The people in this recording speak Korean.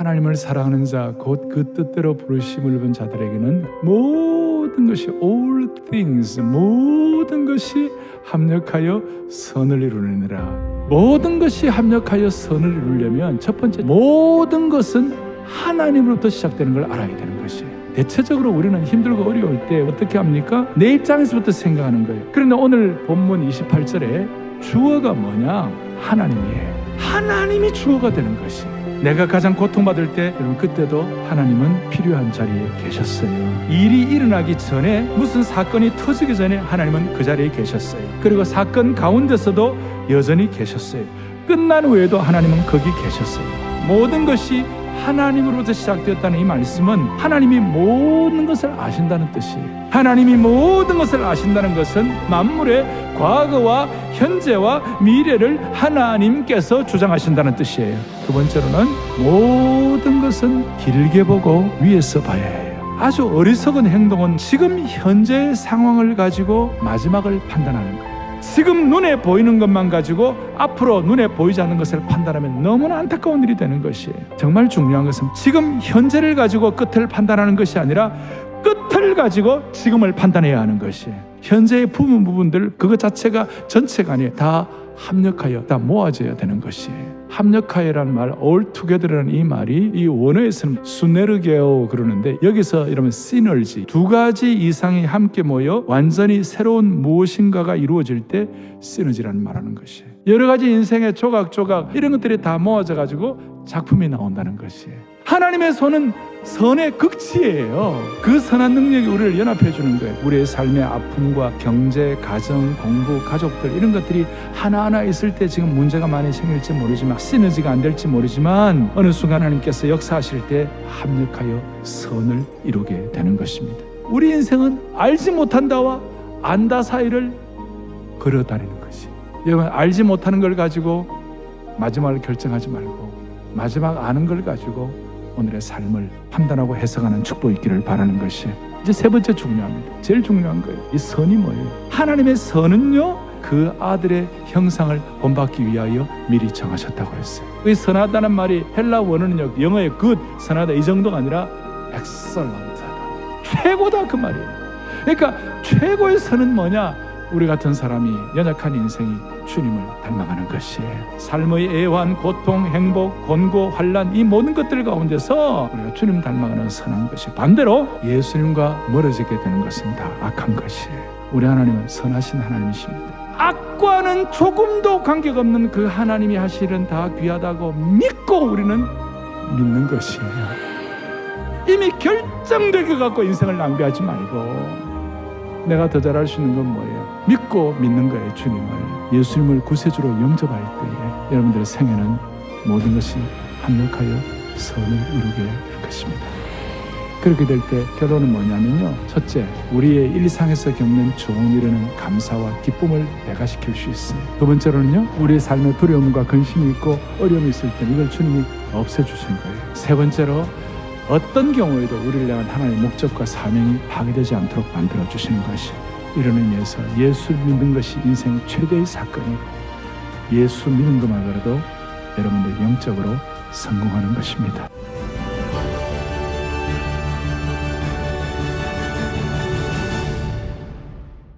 하나님을 사랑하는 자, 곧 그 뜻대로 부르심을 입은 자들에게는 모든 것이 all things, 모든 것이 합력하여 선을 이루느니라. 모든 것이 합력하여 선을 이루려면 첫 번째, 모든 것은 하나님으로부터 시작되는 걸 알아야 되는 것이에요. 대체적으로 우리는 힘들고 어려울 때 어떻게 합니까? 내 입장에서부터 생각하는 거예요. 그런데 오늘 본문 28절에 주어가 뭐냐? 하나님이에요. 하나님이 주어가 되는 것이. 내가 가장 고통받을 때 여러분 그때도 하나님은 필요한 자리에 계셨어요. 일이 일어나기 전에 무슨 사건이 터지기 전에 하나님은 그 자리에 계셨어요. 그리고 사건 가운데서도 여전히 계셨어요. 끝난 후에도 하나님은 거기 계셨어요. 모든 것이 하나님으로부터 시작되었다는 이 말씀은 하나님이 모든 것을 아신다는 뜻이에요. 하나님이 모든 것을 아신다는 것은 만물의 과거와 현재와 미래를 하나님께서 주장하신다는 뜻이에요. 두 번째로는 모든 것은 길게 보고 위에서 봐야 해요. 아주 어리석은 행동은 지금 현재의 상황을 가지고 마지막을 판단하는 거예요. 지금 눈에 보이는 것만 가지고 앞으로 눈에 보이지 않는 것을 판단하면 너무나 안타까운 일이 되는 것이에요. 정말 중요한 것은 지금 현재를 가지고 끝을 판단하는 것이 아니라 끝을 가지고 지금을 판단해야 하는 것이에요. 현재의 부분들 그것 자체가 전체가 아니에요. 다 합력하여 다 모아져야 되는 것이에요. 합력하여라는 말, all together라는 이 말이 이 원어에서는 수네르게오 그러는데 여기서 이러면 시너지, 두 가지 이상이 함께 모여 완전히 새로운 무엇인가가 이루어질 때 시너지라는 말하는 것이에요. 여러 가지 인생의 조각조각 이런 것들이 다 모아져 가지고 작품이 나온다는 것이에요. 하나님의 손은 선의 극치예요. 그 선한 능력이 우리를 연합해 주는 거예요. 우리의 삶의 아픔과 경제, 가정, 공부, 가족들 이런 것들이 하나하나 있을 때 지금 문제가 많이 생길지 모르지만 시너지가 안 될지 모르지만 어느 순간 하나님께서 역사하실 때 합력하여 선을 이루게 되는 것입니다. 우리 인생은 알지 못한다와 안다 사이를 걸어다니는 것이. 여러분 알지 못하는 걸 가지고 마지막을 결정하지 말고 마지막 아는 걸 가지고 오늘의 삶을 판단하고 해석하는 축복이 있기를 바라는 것이 이제 세 번째 중요합니다. 제일 중요한 거예요. 이 선이 뭐예요? 하나님의 선은요 그 아들의 형상을 본받기 위하여 미리 정하셨다고 했어요. 이 선하다는 말이 헬라 원어는요 영어의 good, 선하다 이 정도가 아니라 excellent하다, 최고다 그 말이에요. 그러니까 최고의 선은 뭐냐? 우리 같은 사람이 연약한 인생이 주님을 닮아가는 것이에요. 삶의 애환, 고통, 행복, 권고, 환난 이 모든 것들 가운데서 우리가 주님 닮아가는 선한 것이 반대로 예수님과 멀어지게 되는 것은 다 악한 것이에요. 우리 하나님은 선하신 하나님이십니다. 악과는 조금도 관계가 없는 그 하나님이 하시는 다 귀하다고 믿고 우리는 믿는 것이에요. 이미 결정된 것 갖고 인생을 낭비하지 말고 내가 더 잘할 수 있는 건 뭐예요? 믿고 믿는 거예요. 주님을, 예수님을 구세주로 영접할 때에 여러분들의 생애는 모든 것이 합력하여 선을 이루게 할 것입니다. 그렇게 될 때 결론은 뭐냐면요, 첫째, 우리의 일상에서 겪는 좋은 일에는 감사와 기쁨을 배가시킬 수 있어요. 두 번째로는요, 우리의 삶에 두려움과 근심이 있고 어려움이 있을 때 이걸 주님이 없애주신 거예요. 세 번째로 어떤 경우에도 우리를 향한 하나님의 목적과 사명이 파괴되지 않도록 만들어주시는 것이, 이런 의미에서 예수 믿는 것이 인생 최대의 사건이고 예수 믿는 것만으로도 여러분들 영적으로 성공하는 것입니다.